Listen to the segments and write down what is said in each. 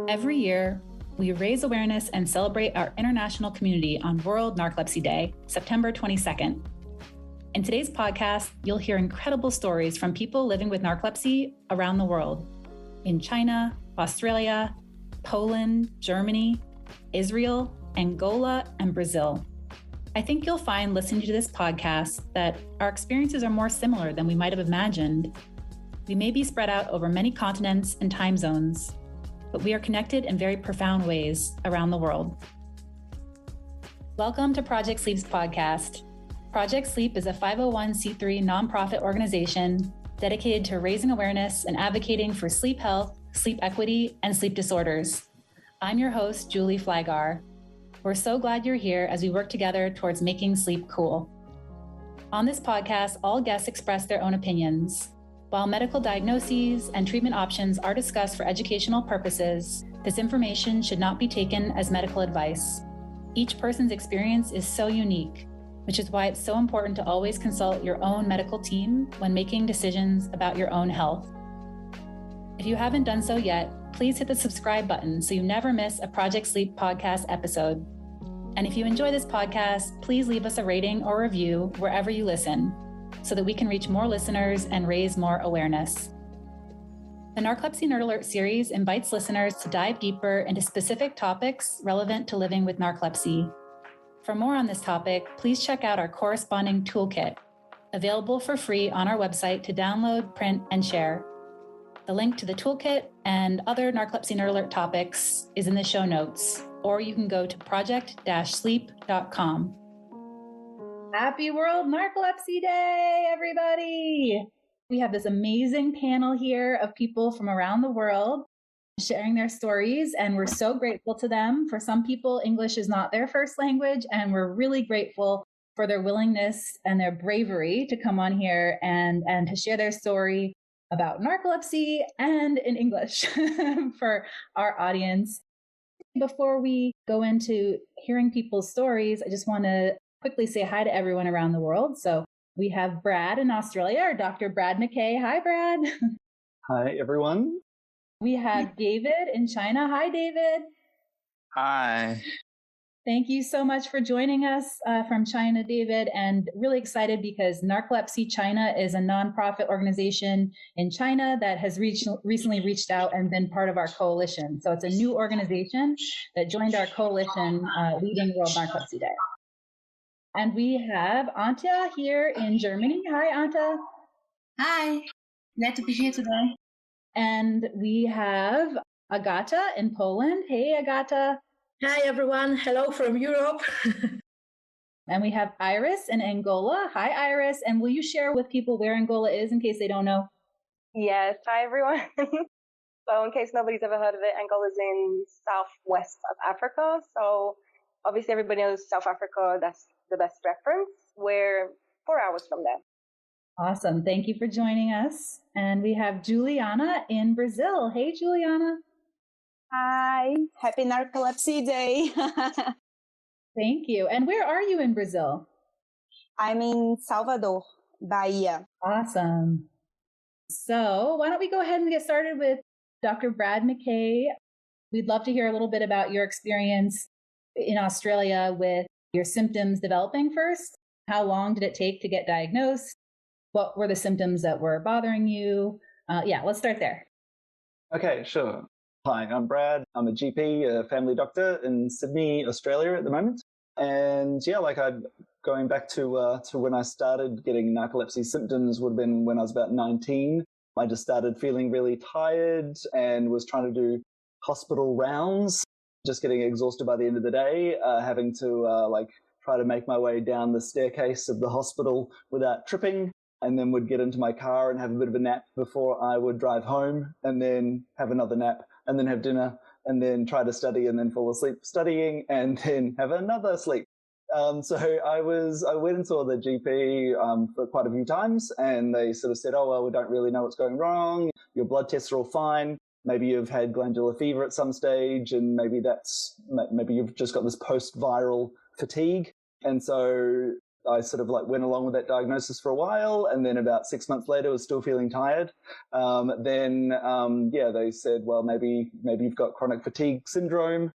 Every year, we raise awareness and celebrate our international community on World Narcolepsy Day, September 22nd. In today's podcast, you'll hear incredible stories from people living with narcolepsy around the world, in China, Australia, Poland, Germany, Israel, Angola, and Brazil. I think you'll find listening to this podcast that our experiences are more similar than we might have imagined. We may be spread out over many continents and time zones, but we are connected in very profound ways around the world. Welcome to Project Sleep's podcast. Project Sleep is a 501c3 nonprofit organization dedicated to raising awareness and advocating for sleep health, sleep equity, and sleep disorders. I'm your host, Julie Flygar. We're so glad you're here as we work together towards making sleep cool. On this podcast, all guests express their own opinions. While medical diagnoses and treatment options are discussed for educational purposes, this information should not be taken as medical advice. Each person's experience is so unique, which is why it's so important to always consult your own medical team when making decisions about your own health. If you haven't done so yet, please hit the subscribe button so you never miss a Project Sleep podcast episode. And if you enjoy this podcast, please leave us a rating or review wherever you listen so that we can reach more listeners and raise more awareness. The Narcolepsy Nerd Alert series invites listeners to dive deeper into specific topics relevant to living with narcolepsy. For more on this topic, please check out our corresponding toolkit, available for free on our website to download, print, and share. The link to the toolkit and other Narcolepsy Nerd Alert topics is in the show notes, or you can go to project-sleep.com. Happy World Narcolepsy Day, everybody! We have this amazing panel here of people from around the world sharing their stories, and we're so grateful to them. For some people, English is not their first language, and we're really grateful for their willingness and their bravery to come on here and to share their story about narcolepsy and in English for our audience. Before we go into hearing people's stories, I just want to quickly say hi to everyone around the world. So we have Brad in Australia, or Dr. Brad McKay. Hi, Brad. Hi, everyone. We have David in China. Hi, David. Hi. Thank you so much for joining us from China, David, and really excited because Narcolepsy China is a nonprofit organization in China that has recently reached out and been part of our coalition. So it's a new organization that joined our coalition leading World Narcolepsy Day. And we have Anta here in Germany. Hi, Anta. Hi. Glad to be here today. And we have Agata in Poland. Hey, Agata. Hi, everyone. Hello from Europe. And we have Iris in Angola. Hi, Iris. And will you share with people where Angola is in case they don't know? Yes. Hi, everyone. So in case nobody's ever heard of it, Angola is in southwest of Africa. So obviously everybody knows South Africa. That's the best reference. We're 4 hours from there. Awesome. Thank you for joining us. And we have Juliana in Brazil. Hey, Juliana. Hi, happy Narcolepsy Day. Thank you. And where are you in Brazil? I'm in Salvador, Bahia. Awesome. So why don't we go ahead and get started with Dr. Brad McKay. We'd love to hear a little bit about your experience in Australia with your symptoms developing first. How long did it take to get diagnosed? What were the symptoms that were bothering you? Let's start there. Okay, sure. Hi, I'm Brad. I'm a GP, a family doctor in Sydney, Australia at the moment. And I'm going back to when I started getting narcolepsy symptoms would have been when I was about 19. I just started feeling really tired and was trying to do hospital rounds, just getting exhausted by the end of the day, having to try to make my way down the staircase of the hospital without tripping, and then would get into my car and have a bit of a nap before I would drive home, and then have another nap, and then have dinner, and then try to study, and then fall asleep studying, and then have another sleep. So I went and saw the GP for quite a few times, and they sort of said, oh, well, we don't really know what's going wrong. Your blood tests are all fine. Maybe you've had glandular fever at some stage, and maybe you've just got this post-viral fatigue. And so I sort of like went along with that diagnosis for a while, and then about 6 months later was still feeling tired. They said, well, maybe you've got chronic fatigue syndrome.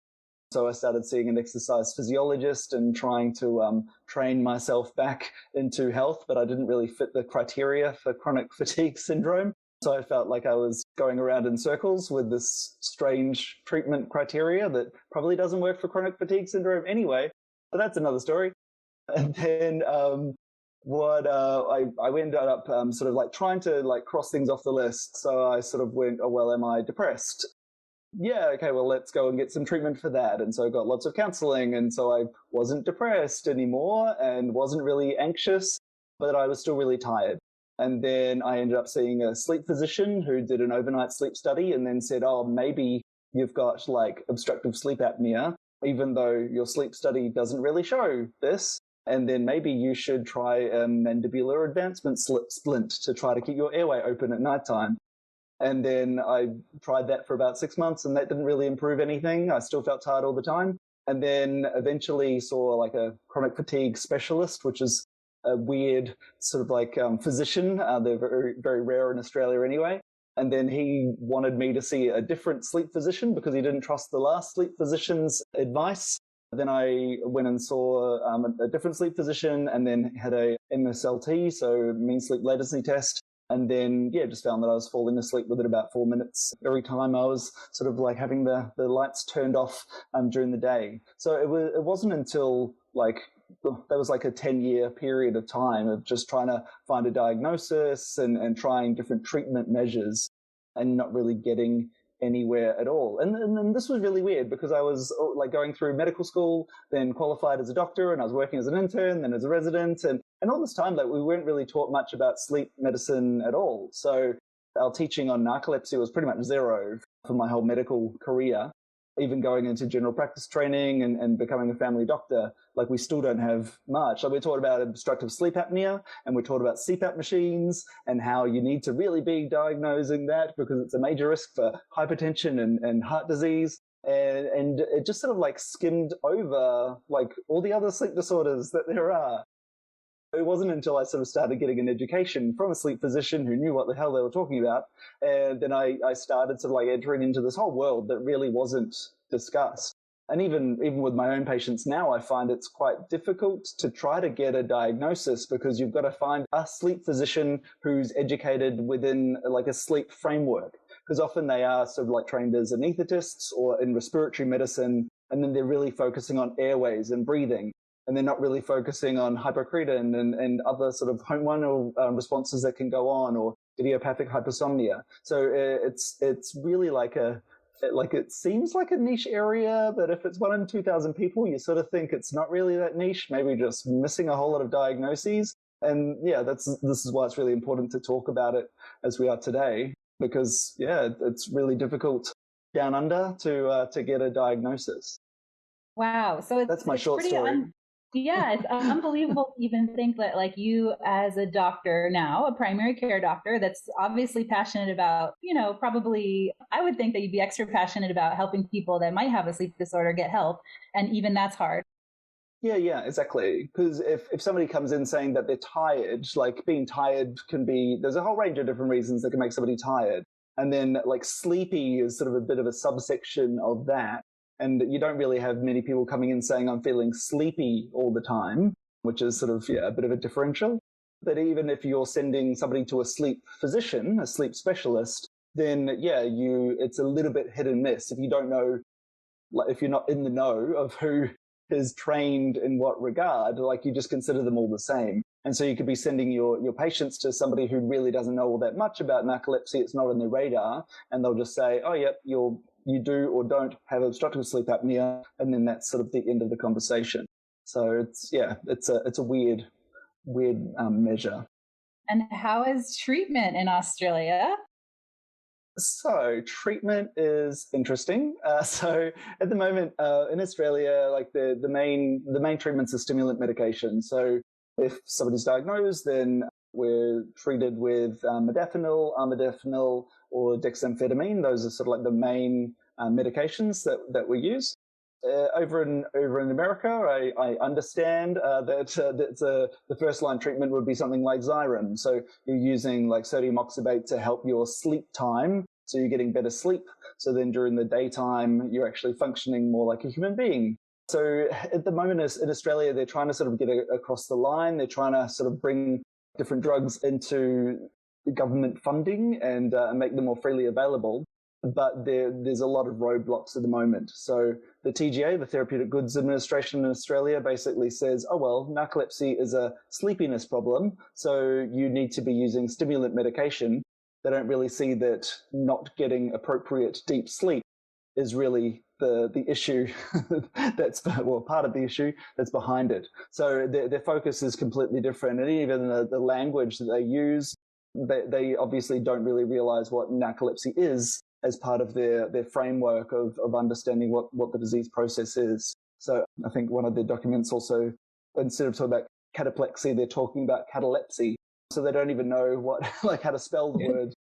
So I started seeing an exercise physiologist and trying to train myself back into health, but I didn't really fit the criteria for chronic fatigue syndrome. So I felt like I was going around in circles with this strange treatment criteria that probably doesn't work for chronic fatigue syndrome anyway, but that's another story. And then I ended up sort of like trying to like cross things off the list. So I sort of went, oh, well, am I depressed? Yeah, okay, well, let's go and get some treatment for that. And so I got lots of counseling, and so I wasn't depressed anymore and wasn't really anxious, but I was still really tired. And then I ended up seeing a sleep physician who did an overnight sleep study and then said, oh, maybe you've got like obstructive sleep apnea, even though your sleep study doesn't really show this. And then maybe you should try a mandibular advancement splint to try to keep your airway open at nighttime. And then I tried that for about 6 months, and that didn't really improve anything. I still felt tired all the time. And then eventually saw like a chronic fatigue specialist, which is a weird sort of like physician. They're very, very rare in Australia anyway. And then he wanted me to see a different sleep physician because he didn't trust the last sleep physician's advice. Then I went and saw a different sleep physician, and then had a MSLT, so mean sleep latency test. And then, just found that I was falling asleep within about 4 minutes every time I was sort of like having the lights turned off during the day. So it wasn't until like, there was like a 10-year period of time of just trying to find a diagnosis and trying different treatment measures and not really getting anywhere at all. And this was really weird because I was like going through medical school, then qualified as a doctor, and I was working as an intern, then as a resident, and all this time, like, we weren't really taught much about sleep medicine at all. So our teaching on narcolepsy was pretty much zero for my whole medical career. Even going into general practice training and becoming a family doctor, like, we still don't have much. Like, we're taught about obstructive sleep apnea, and we're taught about CPAP machines and how you need to really be diagnosing that because it's a major risk for hypertension and heart disease. And it just sort of like skimmed over like all the other sleep disorders that there are. It wasn't until I sort of started getting an education from a sleep physician who knew what the hell they were talking about, and then I started sort of like entering into this whole world that really wasn't discussed. And even with my own patients now, I find it's quite difficult to try to get a diagnosis because you've got to find a sleep physician who's educated within like a sleep framework. Because often they are sort of like trained as anesthetists or in respiratory medicine, and then they're really focusing on airways and breathing. And they're not really focusing on hypocretin and other sort of hormonal responses that can go on, or idiopathic hypersomnia. So it's really like it seems like a niche area, but if it's 1 in 2,000 people, you sort of think it's not really that niche, maybe just missing a whole lot of diagnoses. And this is why it's really important to talk about it as we are today, because it's really difficult down under to get a diagnosis. Wow. So that's my short story. It's unbelievable to even think that like you as a doctor now, a primary care doctor that's obviously passionate about, probably I would think that you'd be extra passionate about helping people that might have a sleep disorder get help. And even that's hard. Yeah, exactly. Because if somebody comes in saying that they're tired, like being tired there's a whole range of different reasons that can make somebody tired. And then like sleepy is sort of a bit of a subsection of that. And you don't really have many people coming in saying, I'm feeling sleepy all the time, which is sort of, a bit of a differential. But even if you're sending somebody to a sleep physician, a sleep specialist, then, it's a little bit hit and miss. If you don't know, like if you're not in the know of who is trained in what regard, like you just consider them all the same. And so you could be sending your patients to somebody who really doesn't know all that much about narcolepsy. It's not on their radar. And they'll just say, oh, yep, you do or don't have obstructive sleep apnea, and then that's sort of the end of the conversation. So it's a weird measure. And how is treatment in Australia? So treatment is interesting. So at the moment in Australia, like the main treatments are stimulant medication. So if somebody's diagnosed, then we're treated with modafinil, armodafinil, or dexamphetamine. Those are sort of like the main medications that we use. Over in America, I understand that the first line treatment would be something like Xyrem. So you're using like sodium oxybate to help your sleep time, so you're getting better sleep. So then during the daytime, you're actually functioning more like a human being. So at the moment in Australia, they're trying to sort of get across the line. They're trying to sort of bring different drugs into government funding and make them more freely available. But there's a lot of roadblocks at the moment. So the TGA, the Therapeutic Goods Administration in Australia, basically says, oh, well, narcolepsy is a sleepiness problem, so you need to be using stimulant medication. They don't really see that not getting appropriate deep sleep is really the issue that's, well, part of the issue that's behind it. So their focus is completely different. And even the language that they use, they obviously don't really realize what narcolepsy is as part of their framework of understanding what the disease process is. So I think one of the documents also, instead of talking about cataplexy, they're talking about catalepsy. So they don't even know how to spell the word,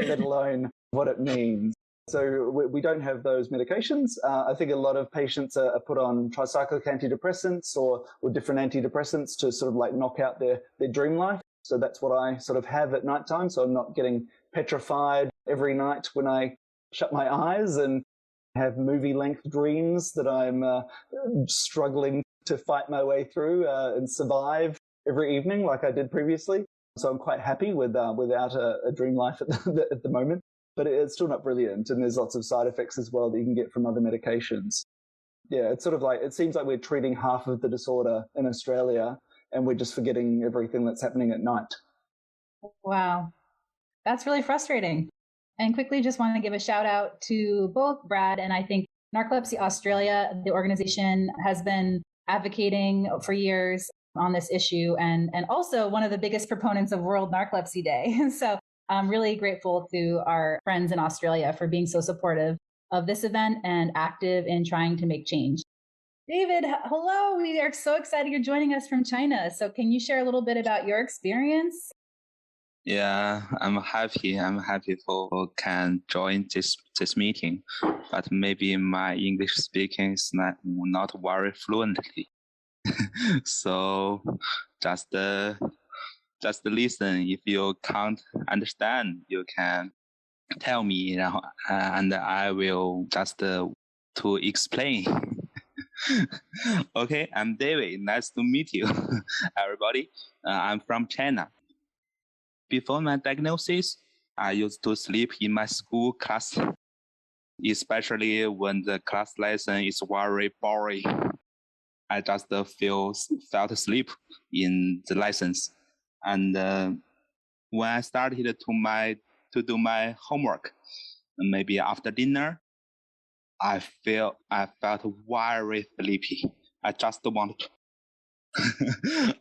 let alone what it means. So we don't have those medications. I think a lot of patients are put on tricyclic antidepressants or different antidepressants to sort of like knock out their dream life. So that's what I sort of have at nighttime. So I'm not getting petrified every night when I shut my eyes and have movie-length dreams that I'm struggling to fight my way through and survive every evening like I did previously. So I'm quite happy without a dream life at the moment. But it's still not brilliant, and there's lots of side effects as well that you can get from other medications. Yeah, it's sort of like, it seems like we're treating half of the disorder in Australia, and we're just forgetting everything that's happening at night. Wow. That's really frustrating. And quickly just want to give a shout out to both Brad and I think Narcolepsy Australia, the organization, has been advocating for years on this issue and also one of the biggest proponents of World Narcolepsy Day. So I'm really grateful to our friends in Australia for being so supportive of this event and active in trying to make change. David, hello. We are so excited you're joining us from China. So can you share a little bit about your experience? Yeah, I'm happy. I'm happy for can join this meeting, but maybe my English speaking is not very fluently. So just listen. If you can't understand, you can tell me, and I will just to explain. Okay, I'm David. Nice to meet you, everybody. I'm from China. Before my diagnosis, I used to sleep in my school class, especially when the class lesson is very boring. I just felt asleep in the lessons. And when I started to do my homework, maybe after dinner, I felt very sleepy. I just wanted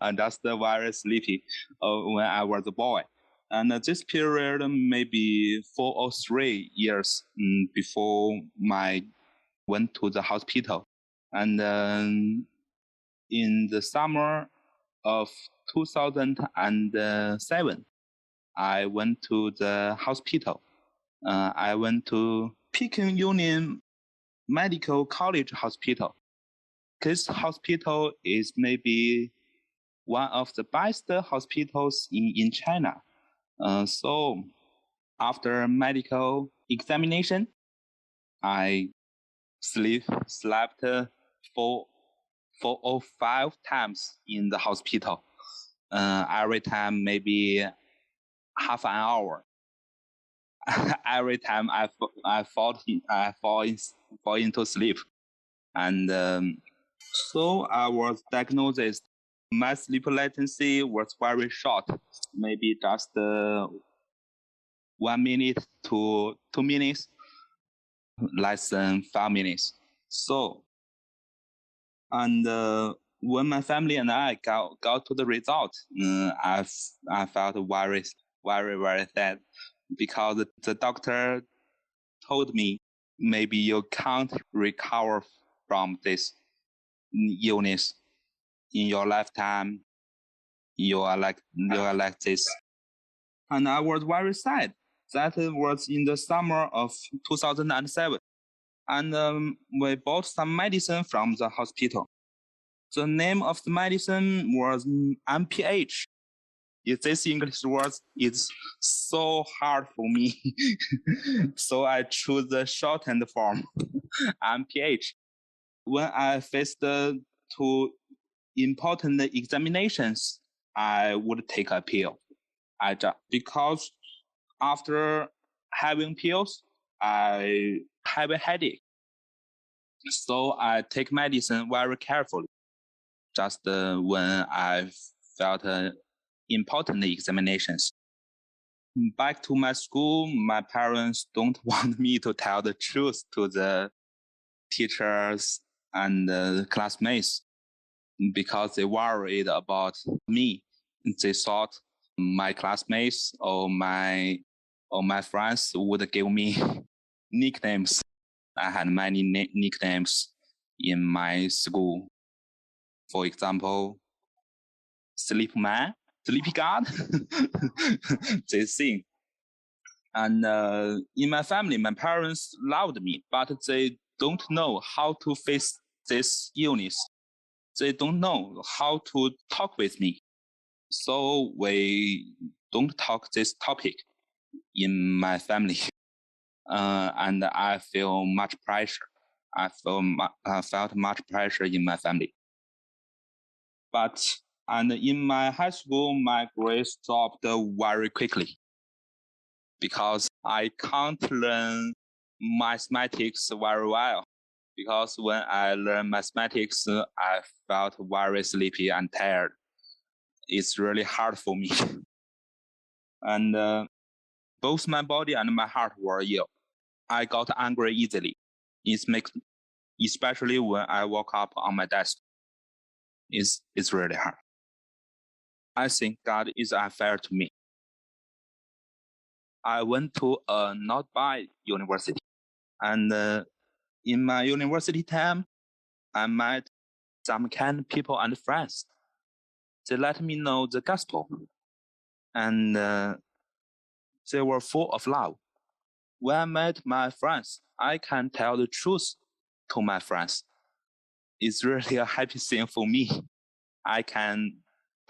I'm just very sleepy when I was a boy. And this period maybe 4 or 3 years before I went to the hospital. And in the summer of 2007, I went to the hospital. I went to Peking Union Medical College Hospital. This hospital is maybe one of the best hospitals in China. So after medical examination, I slept 4 or 5 times in the hospital. Every time maybe half an hour. Every time I fall into sleep, and so I was diagnosed. My sleep latency was very short, maybe just 1 minute to 2 minutes, less than 5 minutes. So, and when my family and I got to the result, I felt very, very, very sad, because the doctor told me maybe you can't recover from this illness in your lifetime. You are like this. And I was very sad. That was in the summer of 2007. and we bought some medicine from the hospital. The name of the medicine was MPH. This English word is so hard for me, so I choose the shortened form, MPH. When I faced two important examinations, I would take a pill. Because after having pills, I have a headache. So I take medicine very carefully. Just when I felt important examinations. Back to my school, my parents don't want me to tell the truth to the teachers and classmates because they worried about me. They thought my classmates or my friends would give me nicknames. I had many nicknames in my school. For example, Sleep Man, Sleepy God, this thing. And in my family, my parents loved me, but they don't know how to face this illness. They don't know how to talk with me. So we don't talk this topic in my family. And I feel much pressure. I felt much pressure in my family. And in my high school, my grades dropped very quickly because I can't learn mathematics very well. Because when I learned mathematics, I felt very sleepy and tired. It's really hard for me. And both my body and my heart were ill. I got angry easily. Especially when I woke up on my desk. It's really hard. I think God is unfair to me. I went to a not by university, and in my university time, I met some kind people and friends. They let me know the gospel, and they were full of love. When I met my friends, I can tell the truth to my friends. It's really a happy thing for me. I can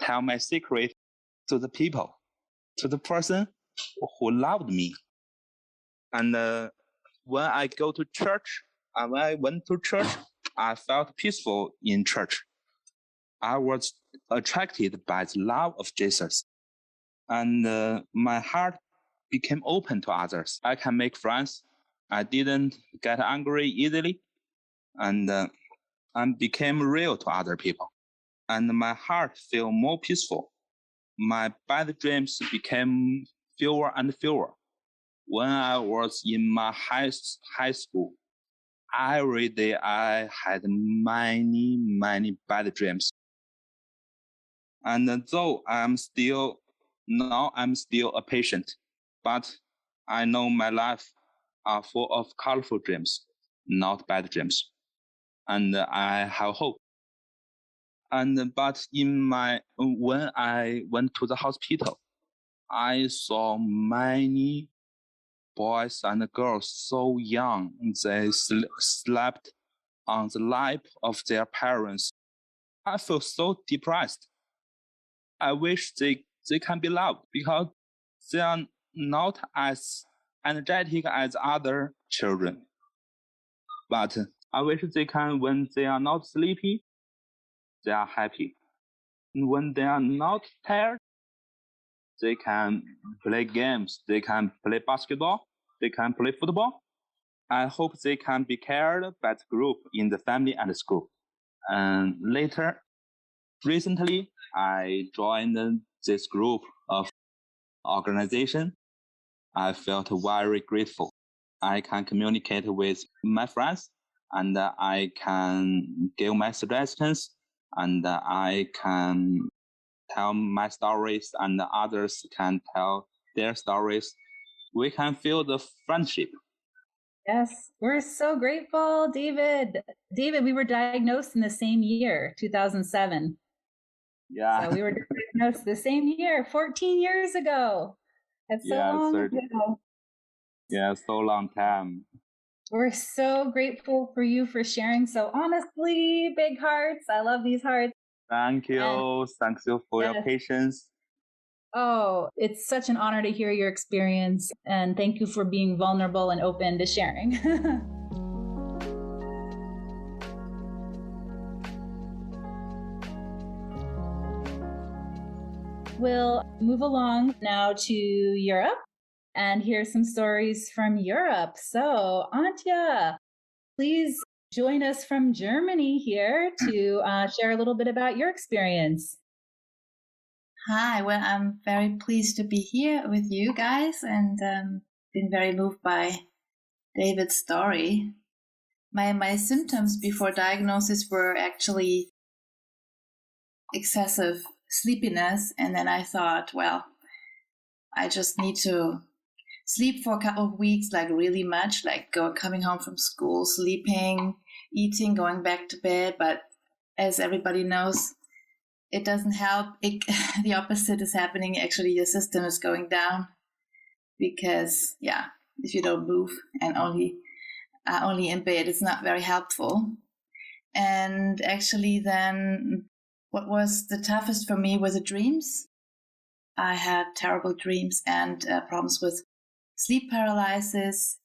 tell my secret to the people, to the person who loved me. And when I go to church, when I went to church, I felt peaceful in church. I was attracted by the love of Jesus. And my heart became open to others. I can make friends. I didn't get angry easily. And I became real to other people. And my heart felt more peaceful. My bad dreams became fewer and fewer. When I was in my high school, every day I had many bad dreams. And though I'm still a patient, but I know my life are full of colorful dreams, not bad dreams. And I have hope. But when I went to the hospital, I saw many boys and girls so young. They slept on the lap of their parents. I feel so depressed. I wish they can be loved because they are not as energetic as other children. But I wish they can, when they are not sleepy, they are happy. And when they are not tired, they can play games, they can play basketball, they can play football. I hope they can be cared by the group in the family and the school. And recently, I joined this group of organization. I felt very grateful. I can communicate with my friends, and I can give my suggestions, and I can tell my stories, and others can tell their stories. We can feel the friendship. Yes, we're so grateful, David. David, we were diagnosed in the same year, 2007. Yeah. So we were diagnosed the same year, 14 years ago. That's so long ago. Yeah, so long time. We're so grateful for you for sharing so honestly. Big hearts. I love these hearts. Thank you. And Thank you for your yes. patience. Oh, it's such an honor to hear your experience. And thank you for being vulnerable and open to sharing. We'll move along now to Europe and hear some stories from Europe. So, Antje, please join us from Germany here to share a little bit about your experience. Hi, well, I'm very pleased to be here with you guys and been very moved by David's story. My symptoms before diagnosis were actually excessive sleepiness, and then I thought, well, I just need to sleep for a couple of weeks, like really much, like coming home from school, sleeping, eating, going back to bed. But as everybody knows, it doesn't help. The opposite is happening. Actually, your system is going down because, if you don't move and only in bed, it's not very helpful. And actually, then what was the toughest for me were the dreams. I had terrible dreams and problems with sleep paralysis,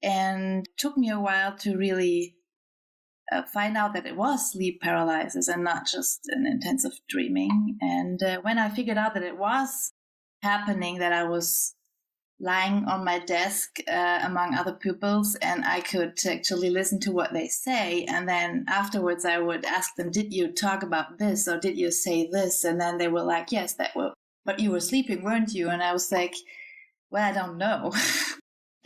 and it took me a while to really find out that it was sleep paralysis and not just an intensive dreaming. And when I figured out that it was happening, that I was lying on my desk among other pupils and I could actually listen to what they say, and then afterwards I would ask them, did you talk about this or did you say this? And then they were like, yes, but you were sleeping, weren't you? And I was like, well, I don't know.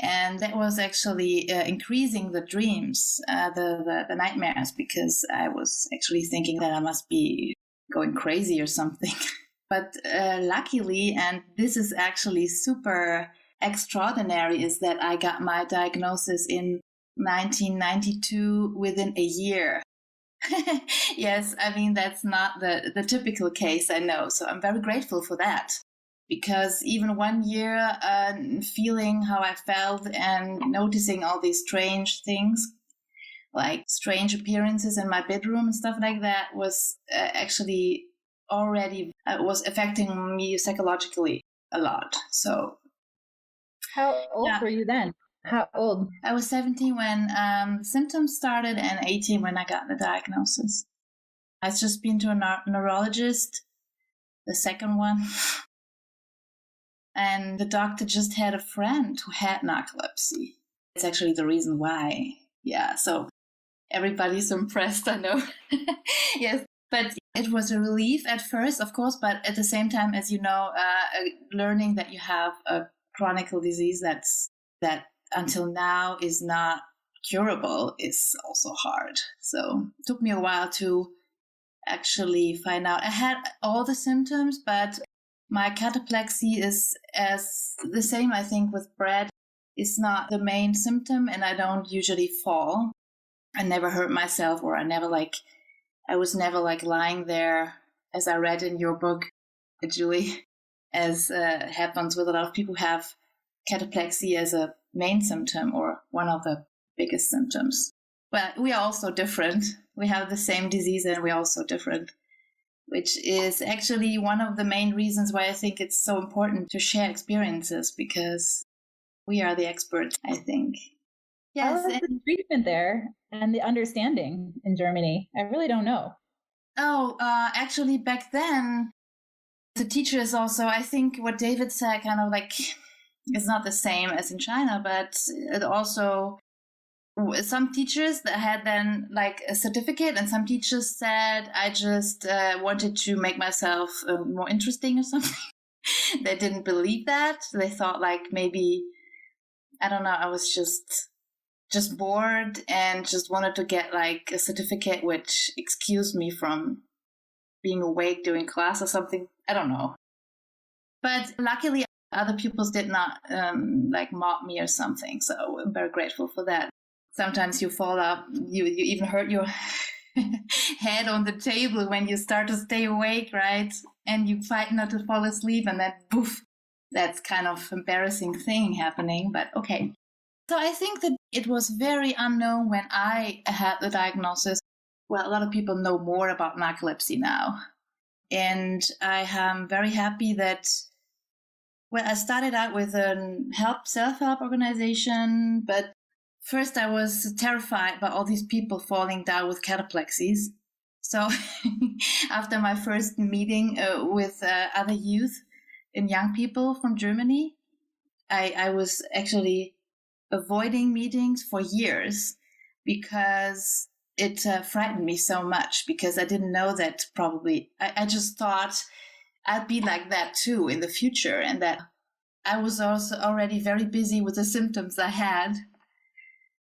And that was actually increasing the dreams, the nightmares, because I was actually thinking that I must be going crazy or something. But luckily, and this is actually super extraordinary, is that I got my diagnosis in 1992 within a year. Yes, I mean, that's not the typical case, I know. So I'm very grateful for that. Because even 1 year feeling how I felt and noticing all these strange things, like strange appearances in my bedroom and stuff like that, was actually already was affecting me psychologically a lot. So, how old were you then? How old? I was 17 when symptoms started and 18 when I got the diagnosis. I've just been to a neurologist, the second one. And the doctor just had a friend who had narcolepsy. It's actually the reason why. Yeah, so everybody's impressed, I know. Yes, but it was a relief at first, of course, but at the same time, as you know, learning that you have a chronic disease that until now is not curable is also hard. So it took me a while to actually find out. I had all the symptoms, but my cataplexy is as the same, I think, with Brad. It's not the main symptom, and I don't usually fall. I never hurt myself, or I was never like lying there, as I read in your book, Julie, as happens with a lot of people who have cataplexy as a main symptom or one of the biggest symptoms. Well, we are also different. We have the same disease and we're also different, which is actually one of the main reasons why I think it's so important to share experiences, because we are the experts, I think. Yes. How is the treatment there and the understanding in Germany? I really don't know. Oh, actually back then, the teachers also, I think what David said kind of like, it's not the same as in China, but it also, some teachers that had then like a certificate, and some teachers said, I just wanted to make myself more interesting or something. They didn't believe that. They thought like maybe, I don't know, I was just bored and just wanted to get like a certificate which excused me from being awake during class or something. I don't know. But luckily, other pupils did not like mock me or something. So I'm very grateful for that. Sometimes you fall up, you even hurt your head on the table when you start to stay awake, right? And you fight not to fall asleep, and then poof, that's kind of embarrassing thing happening. But okay. So I think that it was very unknown when I had the diagnosis. Well, a lot of people know more about narcolepsy now. And I am very happy that, well, I started out with a self-help organization, but first I was terrified by all these people falling down with cataplexies. So after my first meeting with other youth and young people from Germany, I was actually avoiding meetings for years because it frightened me so much, because I didn't know that probably. I just thought I'd be like that too in the future, and that I was also already very busy with the symptoms I had.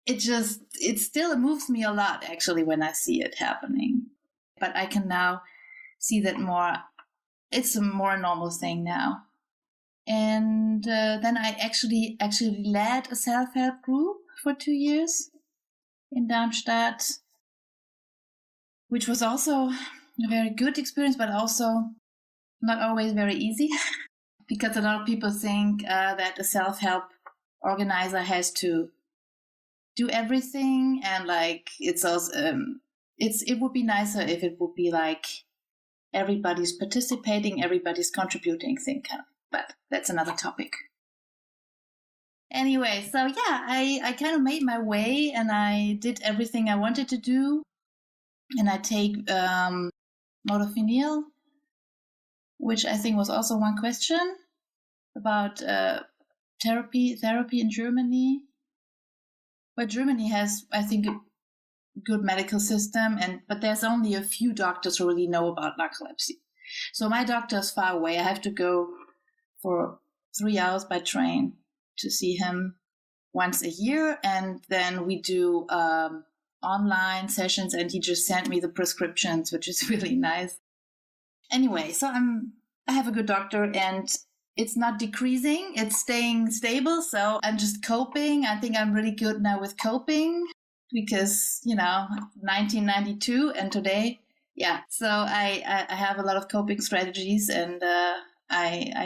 It still moves me a lot, actually, when I see it happening. But I can now see that it's a more normal thing now. And then I actually led a self-help group for 2 years in Darmstadt, which was also a very good experience, but also not always very easy, because a lot of people think that a self-help organizer has to do everything, and like it's also it would be nicer if it would be like everybody's participating, everybody's contributing thing, but that's another topic. Anyway, so yeah, I kind of made my way, and I did everything I wanted to do, and I take modafinil, which I think was also one question about therapy in Germany. But Germany has, I think, a good medical system, but there's only a few doctors who really know about narcolepsy. So my doctor is far away. I have to go for 3 hours by train to see him once a year, and then we do online sessions, and he just sent me the prescriptions, which is really nice. Anyway, so I have a good doctor, and it's not decreasing, it's staying stable. So I'm just coping. I think I'm really good now with coping, because, 1992 and today, yeah. So I have a lot of coping strategies, and I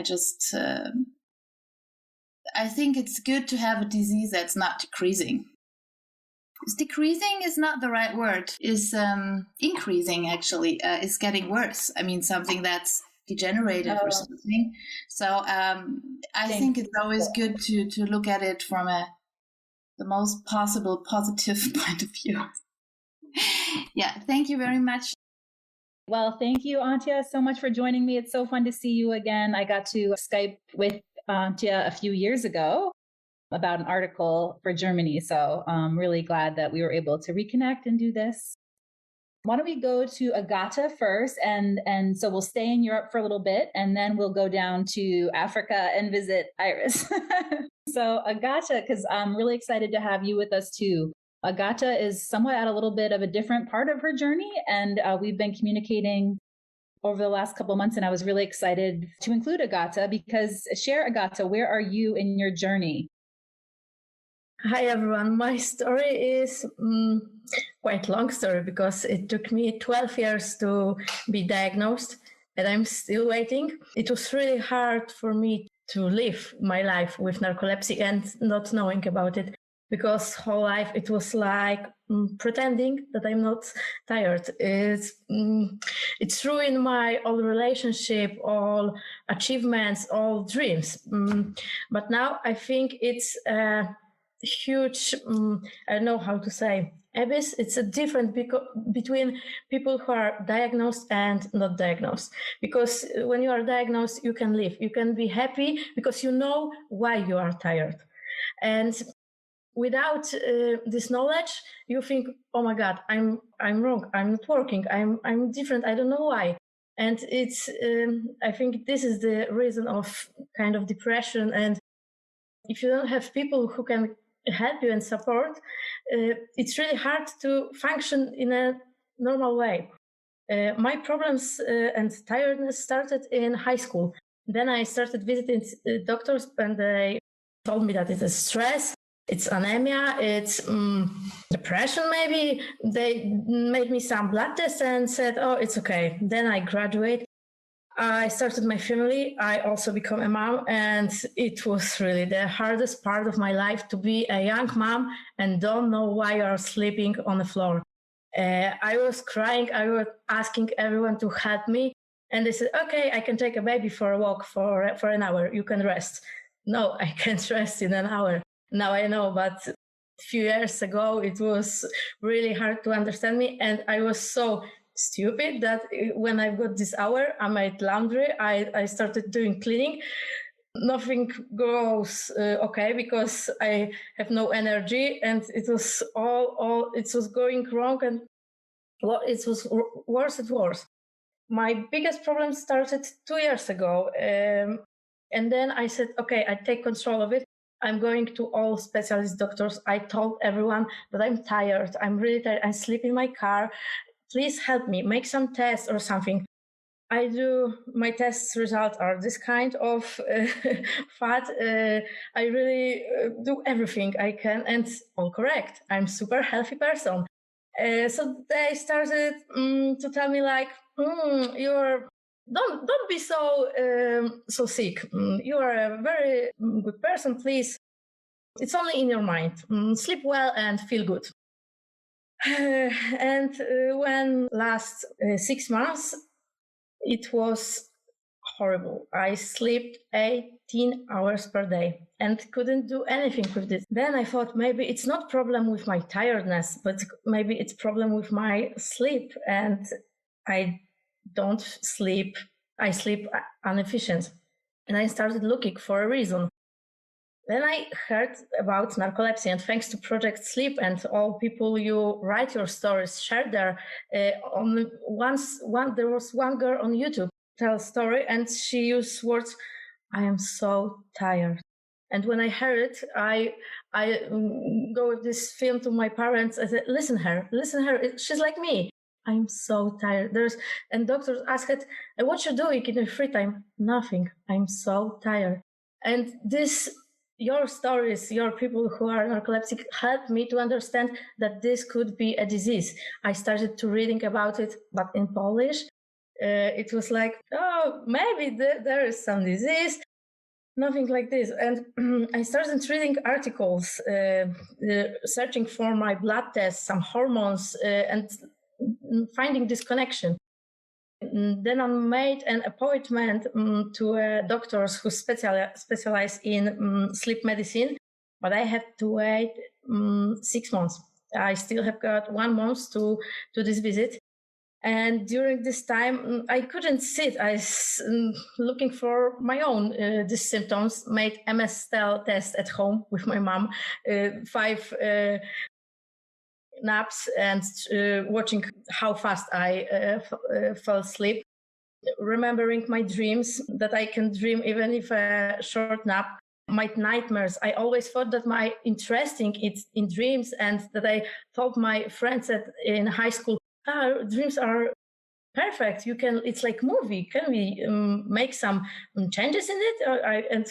think it's good to have a disease that's not decreasing. Decreasing is not the right word. Is increasing, actually. Is getting worse. I mean, something that's degenerated or something. So I think it's always good to look at it from the most possible positive point of view. Yeah, thank you very much. Well, thank you, Antje, so much for joining me. It's so fun to see you again. I got to Skype with Antje a few years ago about an article for Germany. So I'm really glad that we were able to reconnect and do this. Why don't we go to Agata first? And so we'll stay in Europe for a little bit, and then we'll go down to Africa and visit Iris. So Agata, because I'm really excited to have you with us too. Agata is somewhat at a little bit of a different part of her journey, and we've been communicating over the last couple of months, and I was really excited to include Agata, because share, Agata, where are you in your journey? Hi, everyone. My story is quite long story, because it took me 12 years to be diagnosed, and I'm still waiting. It was really hard for me to live my life with narcolepsy and not knowing about it, because whole life it was like pretending that I'm not tired. It's ruined my all relationship, all achievements, all dreams. But now I think it's huge, I don't know how to say, abyss. It's a difference between people who are diagnosed and not diagnosed. Because when you are diagnosed, you can live, you can be happy, because you know why you are tired. And without this knowledge, you think, oh my God, I'm wrong, I'm not working, I'm different, I don't know why. And it's I think this is the reason of kind of depression. And if you don't have people who can help you and support, it's really hard to function in a normal way. My problems and tiredness started in high school. Then I started visiting doctors, and they told me that it is stress, it's anemia, it's depression maybe. They made me some blood tests and said, oh, it's okay. Then I graduated. I started my family. I also became a mom, and it was really the hardest part of my life to be a young mom and don't know why you're sleeping on the floor. I was crying. I was asking everyone to help me, and they said, "Okay, I can take a baby for a walk for an hour. You can rest." No, I can't rest in an hour. Now I know, but a few years ago it was really hard to understand me, and I was so stupid that when I got this hour, I made laundry. I started doing cleaning. Nothing goes okay because I have no energy, and it was all it was going wrong, and it was worse and worse. My biggest problem started 2 years ago, and then I said, okay, I take control of it. I'm going to all specialist doctors. I told everyone that I'm tired. I'm really tired. I sleep in my car. Please help me, make some tests or something. I do, my test results are this kind of fat. I really do everything I can and all correct. I'm super healthy person. So they started to tell me like, you're don't be so sick. You are a very good person. Please, it's only in your mind. Sleep well and feel good. And when last 6 months, it was horrible. I slept 18 hours per day and couldn't do anything with this. Then I thought maybe it's not problem with my tiredness, but maybe it's problem with my sleep, and I don't sleep. I sleep inefficient, and I started looking for a reason. Then I heard about narcolepsy, and thanks to Project Sleep and all people you write your stories, share there. There was one girl on YouTube tell a story, and she used words, "I am so tired." And when I heard it, I go with this film to my parents. I said, listen her. She's like me. I'm so tired. And doctors asked, what you doing in your free time? Nothing. I'm so tired. And your stories, your people who are narcoleptic helped me to understand that this could be a disease. I started to reading about it, but in Polish. It was like, oh, maybe there is some disease. Nothing like this. And I started reading articles, searching for my blood tests, some hormones, and finding this connection. Then I made an appointment to doctors who specialize in sleep medicine, but I had to wait 6 months. I still have got 1 month to this visit. And during this time, I couldn't sit. I was looking for my own these symptoms, made MS-style test at home with my mom, 5 naps, and watching how fast I fell asleep, remembering my dreams, that I can dream even if a short nap. My nightmares, I always thought that my interesting it's in dreams, and that I told my friends that in high school, dreams are perfect. It's like movie. Can we make some changes in it? And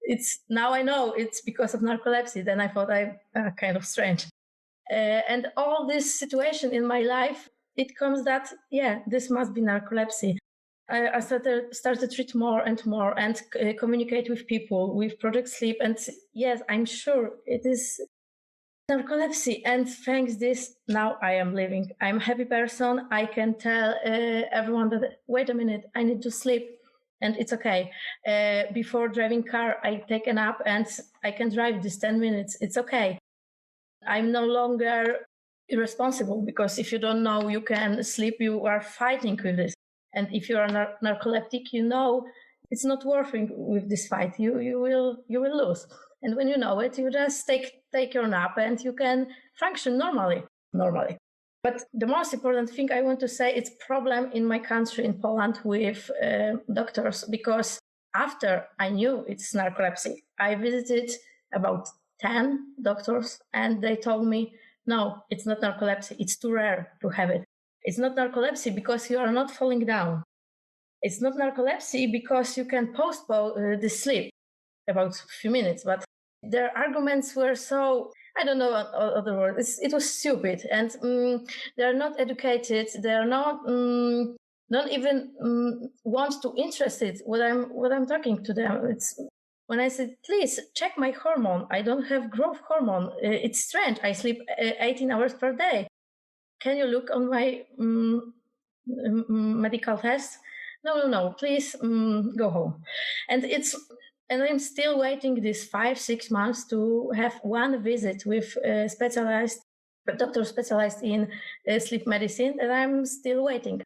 it's now I know it's because of narcolepsy. Then I thought I'm kind of strange. And all this situation in my life, it comes that, this must be narcolepsy. I started to treat more and more and communicate with people with Project Sleep. And yes, I'm sure it is narcolepsy. And thanks this, now I am living. I'm a happy person. I can tell everyone that, wait a minute, I need to sleep. And it's okay. Before driving car, I take a nap and I can drive this 10 minutes. It's okay. I'm no longer irresponsible, because if you don't know you can sleep, you are fighting with this. And if you are narcoleptic, you know it's not working with this fight. You will lose. And when you know it, you just take your nap and you can function normally. But the most important thing I want to say, it's problem in my country, in Poland, with doctors, because after I knew it's narcolepsy, I visited about 10 doctors, and they told me, no, it's not narcolepsy. It's too rare to have it. It's not narcolepsy because you are not falling down. It's not narcolepsy because you can postpone the sleep about a few minutes. But their arguments were so, I don't know other words. It was stupid, and they're not educated. They're not don't even want to interested what I'm talking to them. It's when I said, please check my hormone. I don't have growth hormone. It's strange. I sleep 18 hours per day. Can you look on my medical test? No, please go home. And I'm still waiting this 5-6 months to have one visit with a doctor specialized in sleep medicine, and I'm still waiting.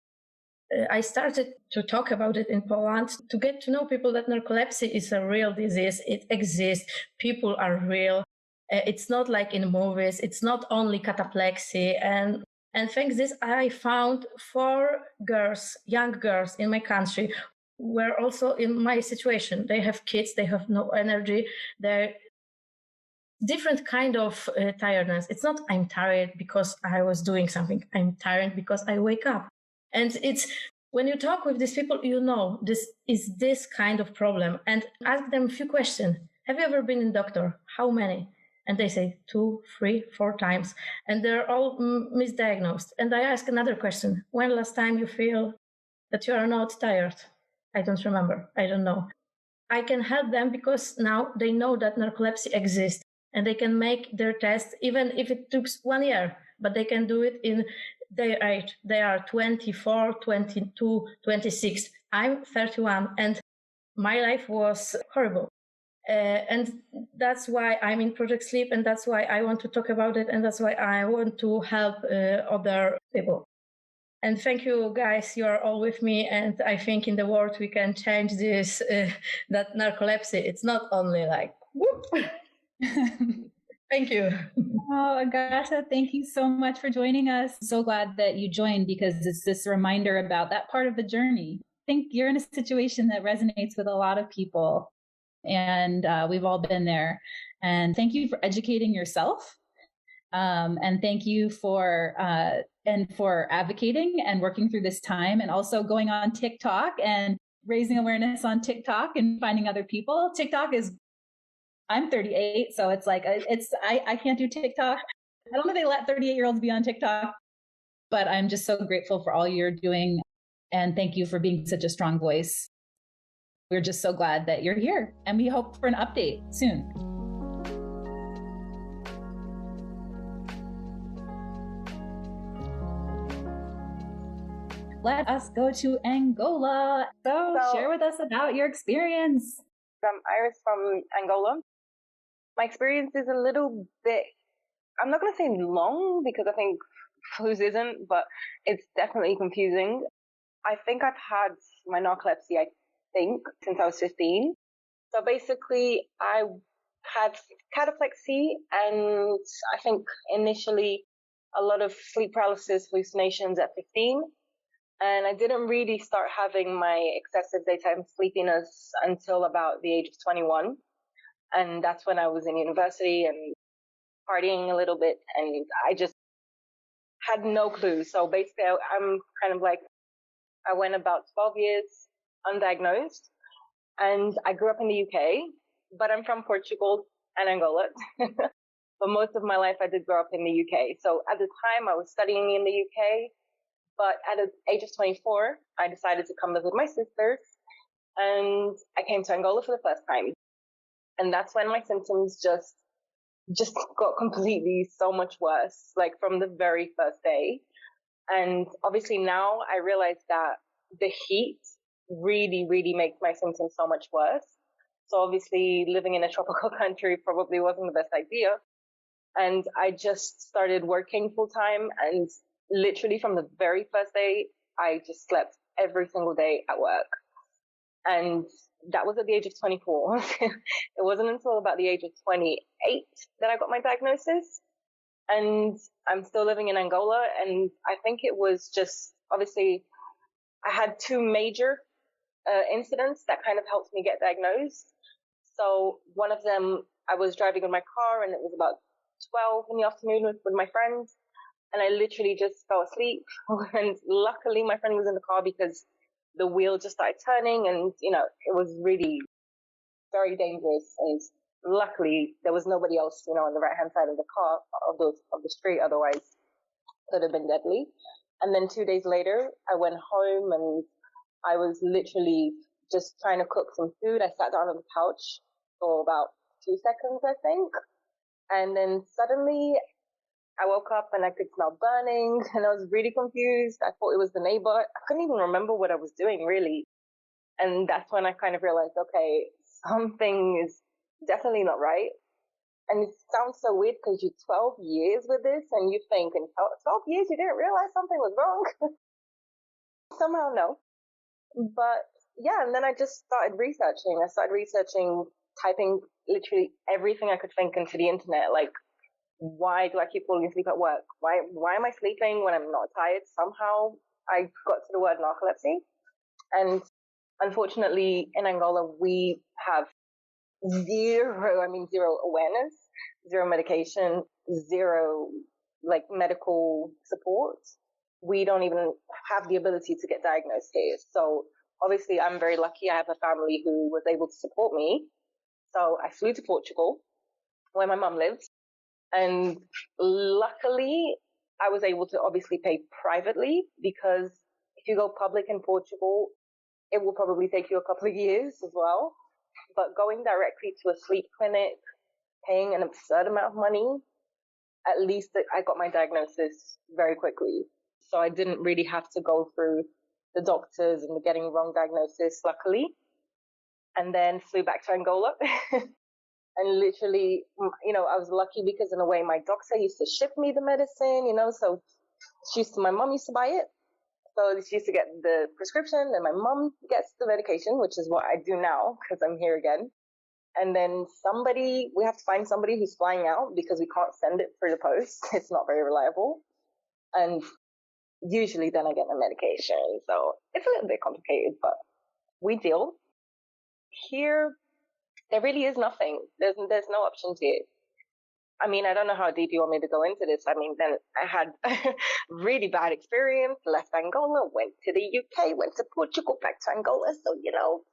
I started to talk about it in Poland to get to know people that narcolepsy is a real disease. It exists. People are real. It's not like in movies. It's not only cataplexy. And thanks this, I found 4 girls, young girls in my country, were also in my situation. They have kids. They have no energy. They're different kind of tiredness. It's not I'm tired because I was doing something. I'm tired because I wake up. And it's when you talk with these people, you know this is this kind of problem, and ask them a few questions. Have you ever been in doctor? How many? And they say 2, 3, 4 times, and they're all misdiagnosed. And I ask another question: when last time you feel that you are not tired? I don't remember. I don't know. I can help them because now they know that narcolepsy exists, and they can make their test even if it took 1 year, but they can do it in their age. They are 24, 22, 26. I'm 31, and my life was horrible. And that's why I'm in Project Sleep, and that's why I want to talk about it, and that's why I want to help other people. And thank you, guys. You are all with me, and I think in the world we can change this. That narcolepsy, it's not only like whoop. Thank you. Oh, Agasha, thank you so much for joining us. So glad that you joined because it's this reminder about that part of the journey. I think you're in a situation that resonates with a lot of people, and we've all been there. And thank you for educating yourself. And thank you for advocating and working through this time, and also going on TikTok and raising awareness on TikTok and finding other people. TikTok is, I'm 38, so it's like, I can't do TikTok. I don't know if they let 38-year-olds be on TikTok, but I'm just so grateful for all you're doing. And thank you for being such a strong voice. We're just so glad that you're here, and we hope for an update soon. Let us go to Angola. So share with us about your experience. I'm Iris from Angola. My experience is a little bit, I'm not going to say long because I think whose isn't, but it's definitely confusing. I think I've had my narcolepsy, since I was 15. So basically, I had cataplexy, and I think initially a lot of sleep paralysis, hallucinations at 15. And I didn't really start having my excessive daytime sleepiness until about the age of 21. And that's when I was in university and partying a little bit. And I just had no clue. So basically, I'm kind of like, I went about 12 years undiagnosed. And I grew up in the UK, but I'm from Portugal and Angola. But most of my life, I did grow up in the UK. So at the time, I was studying in the UK. But at the age of 24, I decided to come live with my sisters, and I came to Angola for the first time. And that's when my symptoms just got completely so much worse, like from the very first day. And obviously now I realize that the heat really, really makes my symptoms so much worse. So obviously living in a tropical country probably wasn't the best idea. And I just started working full time, and literally from the very first day, I just slept every single day at work. And that was at the age of 24. It wasn't until about the age of 28 that I got my diagnosis. And I'm still living in Angola. And I think it was just, obviously, I had 2 major incidents that kind of helped me get diagnosed. So one of them, I was driving in my car, and it was about 12 in the afternoon with my friend. And I literally just fell asleep. And luckily my friend was in the car because the wheel just started turning, and, it was really very dangerous. And luckily there was nobody else, on the right-hand side of the car, of the street. Otherwise it could have been deadly. And then 2 days later, I went home and I was literally just trying to cook some food. I sat down on the couch for about 2 seconds, I think. And then suddenly I woke up and I could smell burning and I was really confused. I thought it was the neighbor. I couldn't even remember what I was doing really. And that's when I kind of realized, okay, something is definitely not right. And it sounds so weird because you're 12 years with this and you think in 12 years you didn't realize something was wrong. Somehow no. But yeah, and then I just started researching. I started researching, typing literally everything I could think into the internet. Like, why do I keep falling asleep at work? Why am I sleeping when I'm not tired? Somehow I got to the word narcolepsy. And unfortunately, in Angola, we have zero awareness, zero medication, zero like medical support. We don't even have the ability to get diagnosed here. So obviously I'm very lucky. I have a family who was able to support me. So I flew to Portugal where my mum lives. And luckily I was able to obviously pay privately because if you go public in Portugal, it will probably take you a couple of years as well. But going directly to a sleep clinic, paying an absurd amount of money, at least I got my diagnosis very quickly. So I didn't really have to go through the doctors and the getting wrong diagnosis, luckily. And then flew back to Angola. And literally, I was lucky because in a way my doctor used to ship me the medicine, so my mom used to buy it. So she used to get the prescription and my mom gets the medication, which is what I do now because I'm here again. And then we have to find somebody who's flying out because we can't send it through the post. It's not very reliable. And usually then I get the medication. So it's a little bit complicated, but we deal. Here, there really is nothing. There's no options here. I mean, I don't know how deep you want me to go into this. I mean, then I had a really bad experience, left Angola, went to the UK, went to Portugal, back to Angola. So,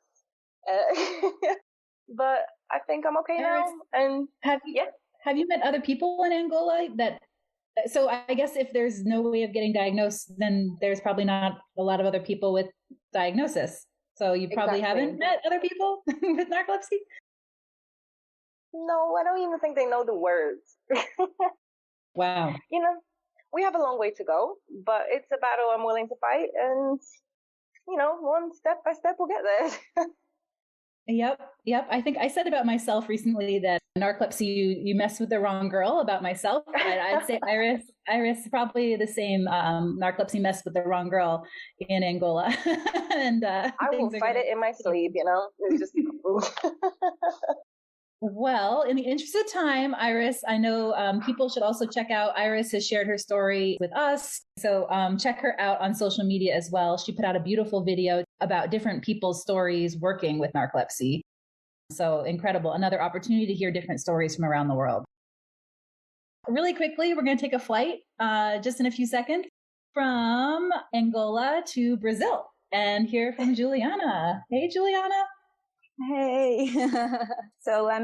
but I think I'm okay now. And have you met other people in Angola so I guess if there's no way of getting diagnosed, then there's probably not a lot of other people with diagnosis. So you probably haven't met other people with narcolepsy? No, I don't even think they know the words. Wow. We have a long way to go, but it's a battle I'm willing to fight. And, one step by step, we'll get there. Yep. I think I said about myself recently that narcolepsy, you mess with the wrong girl about myself. I'd say Iris probably the same. Narcolepsy messed with the wrong girl in Angola. And I will fight it in my sleep, It's just Well, in the interest of time, Iris, I know people should also check out. Iris has shared her story with us. So check her out on social media as well. She put out a beautiful video about different people's stories working with narcolepsy. So incredible. Another opportunity to hear different stories from around the world. Really quickly, we're going to take a flight just in a few seconds from Angola to Brazil and hear from Juliana. Hey, Juliana. Hey. So let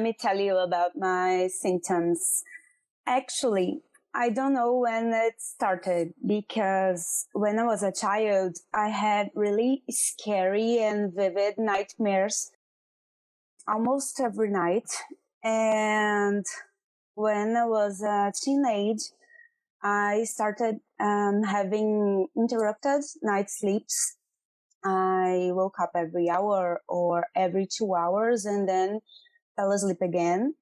me tell you about my symptoms. Actually, I don't know when it started because when I was a child, I had really scary and vivid nightmares almost every night. And when I was a teenage, I started having interrupted night sleeps. I woke up every hour or every 2 hours and then fell asleep again.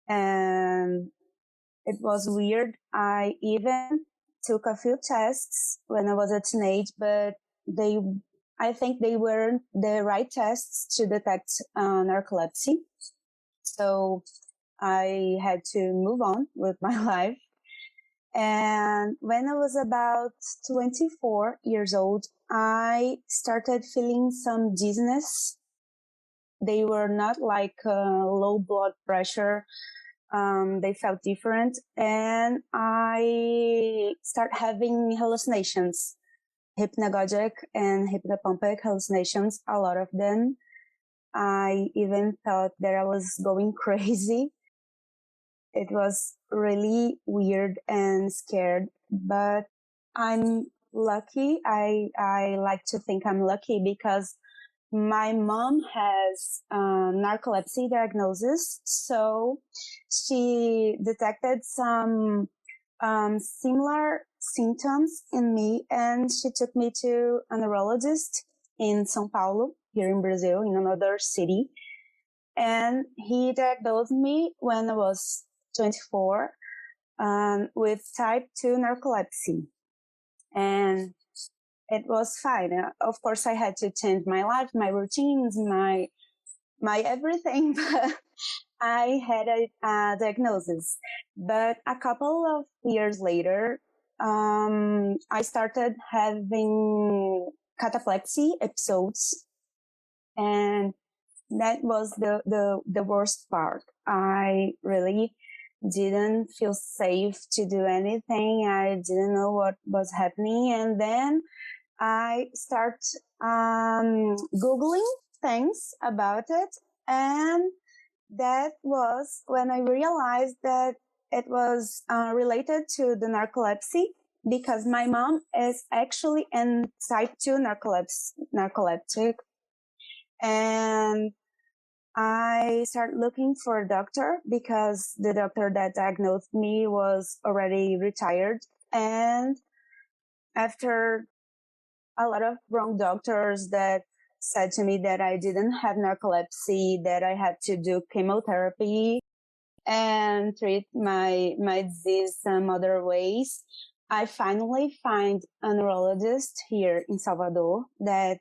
And it was weird. I even took a few tests when I was a teenage, but I think they weren't the right tests to detect narcolepsy. So I had to move on with my life. And when I was about 24 years old, I started feeling some dizziness. They were not like low blood pressure. They felt different. And I started having hallucinations, hypnagogic and hypnopompic hallucinations, a lot of them. I even thought that I was going crazy. It was really weird and scared, but I'm lucky. I like to think I'm lucky because my mom has narcolepsy diagnosis, so she detected some similar symptoms in me, and she took me to a neurologist in São Paulo, here in Brazil, in another city. And he diagnosed me when I was 24 with type 2 narcolepsy. And it was fine. Of course, I had to change my life, my routines, my everything, but I had a diagnosis. But a couple of years later, I started having cataplexy episodes, and that was the worst part. I really didn't feel safe to do anything. I didn't know what was happening. And then I start Googling things about it. And that was when I realized that it was related to the narcolepsy, because my mom is actually in type 2 narcoleptic. And I started looking for a doctor because the doctor that diagnosed me was already retired. And after a lot of wrong doctors that said to me that I didn't have narcolepsy, that I had to do chemotherapy and treat my disease some other ways, I finally find a neurologist here in Salvador that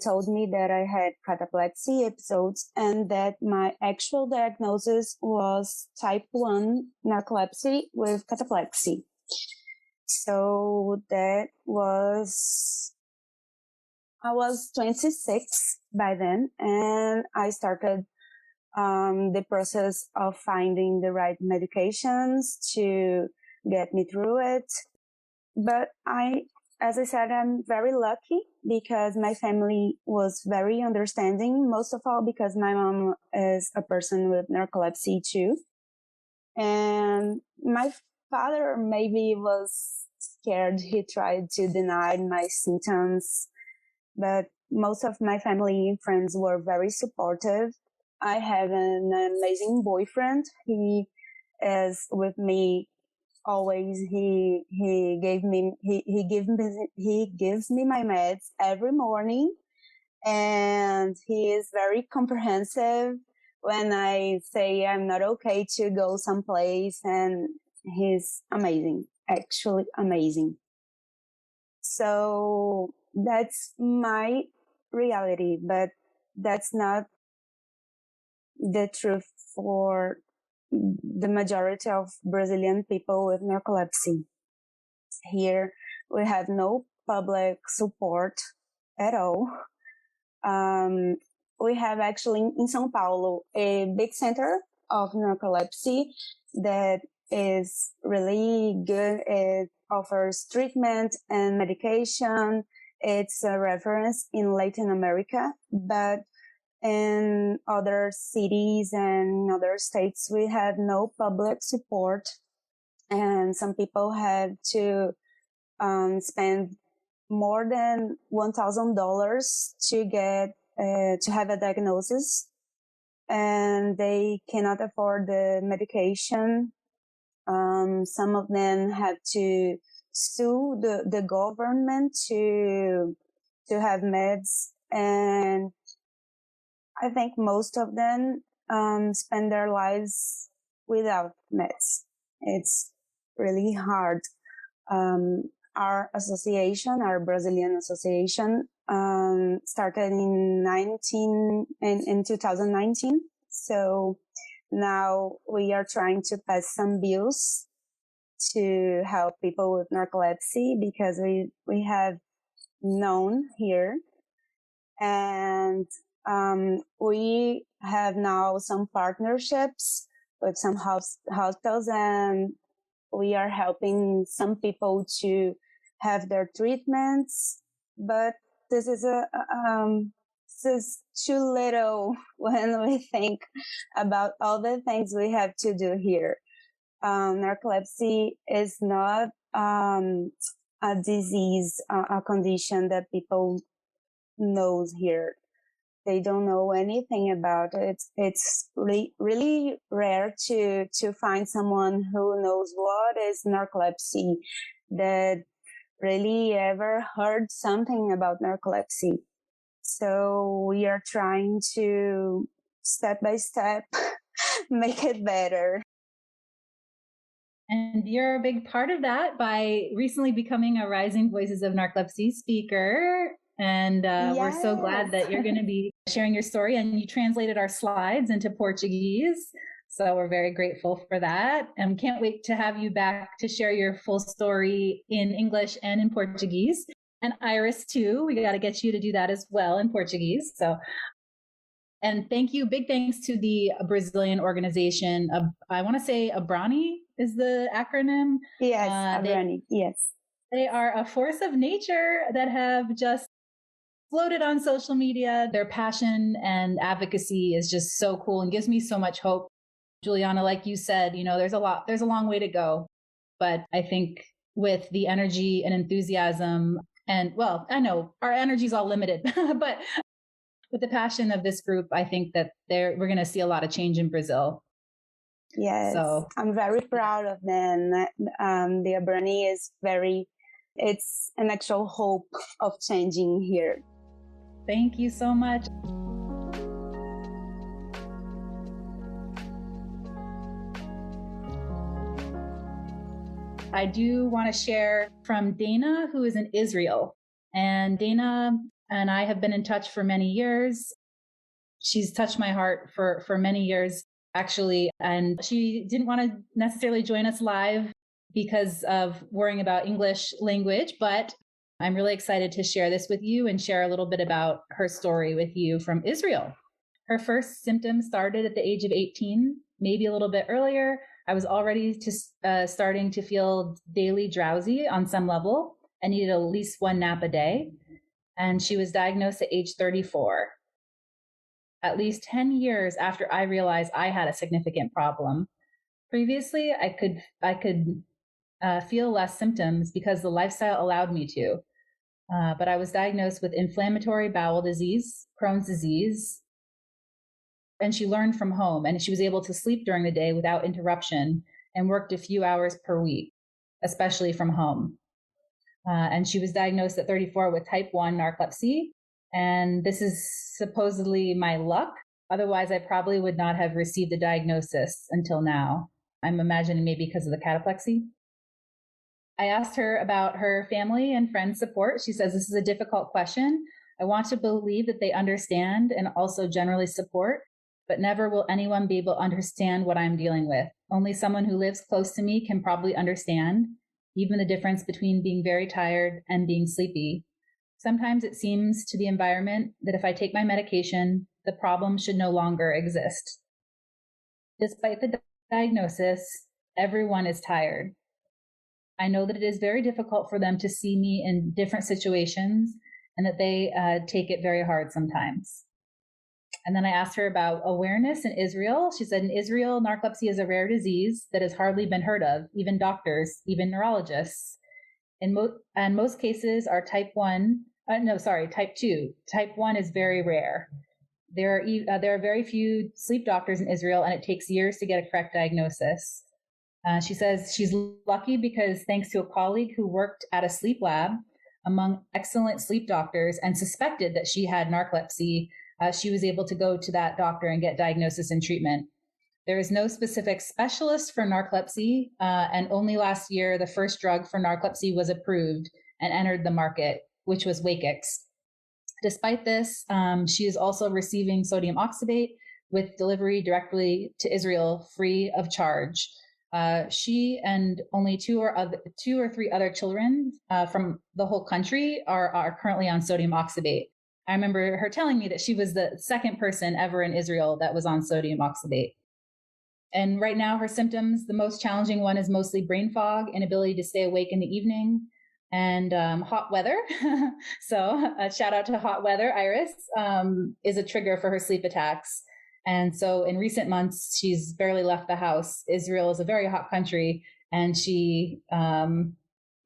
told me that I had cataplexy episodes and that my actual diagnosis was type 1 narcolepsy with cataplexy. So I was 26 by then, and I started the process of finding the right medications to get me through it. But as I said, I'm very lucky because my family was very understanding, most of all because my mom is a person with narcolepsy too. And my father maybe was scared. He tried to deny my symptoms, but most of my family and friends were very supportive. I have an amazing boyfriend. He is with me always. He gives me my meds every morning, and he is very comprehensive when I say I'm not okay to go someplace, and he's amazing, actually amazing. So that's my reality, but that's not the truth for the majority of Brazilian people with narcolepsy. Here, we have no public support at all. We have actually in São Paulo a big center of narcolepsy that is really good. It offers treatment and medication. It's a reference in Latin America, but in other cities and other states, we have no public support. And some people have to spend more than $1,000 to get to have a diagnosis, and they cannot afford the medication. Some of them have to sue the government to have meds, and I think most of them spend their lives without meds. It's really hard. Our association, our Brazilian association, started in 2019. So now we are trying to pass some bills to help people with narcolepsy because we have known here, and we have now some partnerships with some hospitals, and we are helping some people to have their treatments. But this is too little when we think about all the things we have to do here. Narcolepsy is not a a disease, a condition that people knows here. They don't know anything about it. It's really rare to find someone who knows what is narcolepsy, that really ever heard something about narcolepsy. So we are trying to step by step make it better. And you're a big part of that by recently becoming a Rising Voices of Narcolepsy speaker. And we're so glad that you're going to be sharing your story, and you translated our slides into Portuguese. So we're very grateful for that, and can't wait to have you back to share your full story in English and in Portuguese. And Iris too, we got to get you to do that as well in Portuguese. So, and thank you, big thanks to the Brazilian organization. I want to say Abrani is the acronym. Yes, Abrani, yes. They are a force of nature that have just floated on social media. Their passion and advocacy is just so cool and gives me so much hope. Juliana, like you said, there's a long way to go. But I think with the energy and enthusiasm, and well, I know our energy is all limited, but with the passion of this group, I think that we're going to see a lot of change in Brazil. Yes, so I'm very proud of them. The Abrani is it's an actual hope of changing here. Thank you so much. I do want to share from Dana, who is in Israel. And Dana and I have been in touch for many years. She's touched my heart for many years, actually. And she didn't want to necessarily join us live because of worrying about English language, but I'm really excited to share this with you and share a little bit about her story with you from Israel. Her first symptoms started at the age of 18, maybe a little bit earlier. I was already starting to feel daily drowsy on some level. I needed at least one nap a day. And she was diagnosed at age 34. At least 10 years after I realized I had a significant problem. Previously, I could feel less symptoms because the lifestyle allowed me to. But I was diagnosed with inflammatory bowel disease, Crohn's disease, and she learned from home, and she was able to sleep during the day without interruption and worked a few hours per week, especially from home. And she was diagnosed at 34 with type 1 narcolepsy. And this is supposedly my luck. Otherwise, I probably would not have received the diagnosis until now. I'm imagining maybe because of the cataplexy. I asked her about her family and friends support. She says, this is a difficult question. I want to believe that they understand and also generally support, but never will anyone be able to understand what I'm dealing with. Only someone who lives close to me can probably understand, even the difference between being very tired and being sleepy. Sometimes it seems to the environment that if I take my medication, the problem should no longer exist. Despite the diagnosis, everyone is tired. I know that it is very difficult for them to see me in different situations and that they take it very hard sometimes. And then I asked her about awareness in Israel. She said, in Israel, narcolepsy is a rare disease that has hardly been heard of, even doctors, even neurologists. In most cases are type 2. Type 1 is very rare. There are very few sleep doctors in Israel, and it takes years to get a correct diagnosis. She says she's lucky because thanks to a colleague who worked at a sleep lab among excellent sleep doctors and suspected that she had narcolepsy, she was able to go to that doctor and get diagnosis and treatment. There is no specific specialist for narcolepsy, and only last year the first drug for narcolepsy was approved and entered the market, which was Wakix. Despite this, she is also receiving sodium oxybate with delivery directly to Israel free of charge. She and only two or three other children from the whole country are currently on sodium oxybate. I remember her telling me that she was the second person ever in Israel that was on sodium oxybate. And right now, her symptoms, the most challenging one is mostly brain fog, inability to stay awake in the evening, and hot weather. So a shout out to hot weather. Iris is a trigger for her sleep attacks. And so in recent months, she's barely left the house. Israel is a very hot country, and she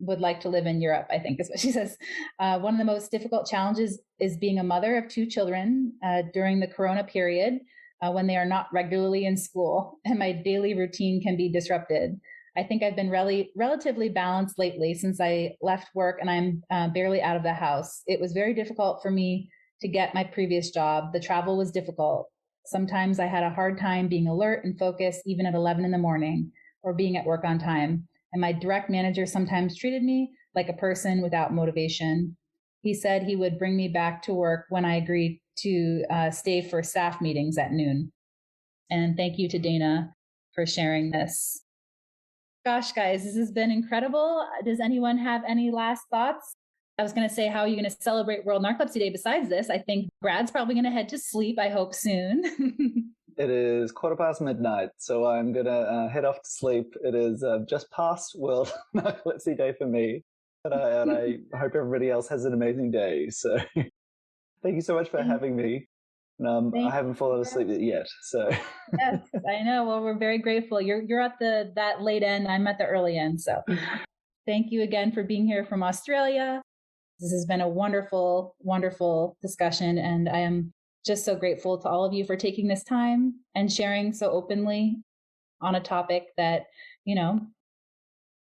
would like to live in Europe, I think is what she says. One of the most difficult challenges is being a mother of 2 children during the Corona period when they are not regularly in school, and my daily routine can be disrupted. I think I've been relatively balanced lately since I left work and I'm barely out of the house. It was very difficult for me to get my previous job. The travel was difficult. Sometimes I had a hard time being alert and focused even at 11 in the morning or being at work on time. And my direct manager sometimes treated me like a person without motivation. He said he would bring me back to work when I agreed to stay for staff meetings at noon. And thank you to Dana for sharing this. Gosh, guys, this has been incredible. Does anyone have any last thoughts? I was going to say, how are you going to celebrate World Narcolepsy Day besides this? I think Brad's probably going to head to sleep, I hope, soon. It is midnight, so I'm going to head off to sleep. It is just past World Narcolepsy Day for me, and I hope everybody else has an amazing day. So thank you so much for having me. I haven't fallen asleep yet, so. Yes, I know. Well, we're very grateful. You're at that late end. I'm at the early end. So thank you again for being here from Australia. This has been a wonderful, wonderful discussion, and I am just so grateful to all of you for taking this time and sharing so openly on a topic that,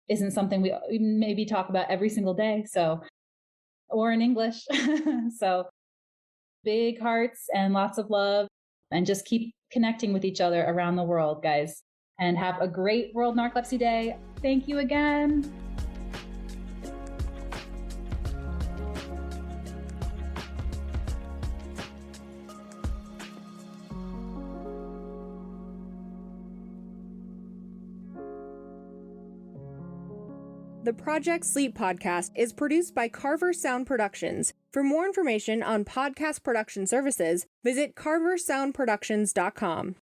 isn't something we maybe talk about every single day. So, or in English. So big hearts and lots of love, and just keep connecting with each other around the world, guys. And have a great World Narcolepsy Day. Thank you again. The Project Sleep podcast is produced by Carver Sound Productions. For more information on podcast production services, visit carversoundproductions.com.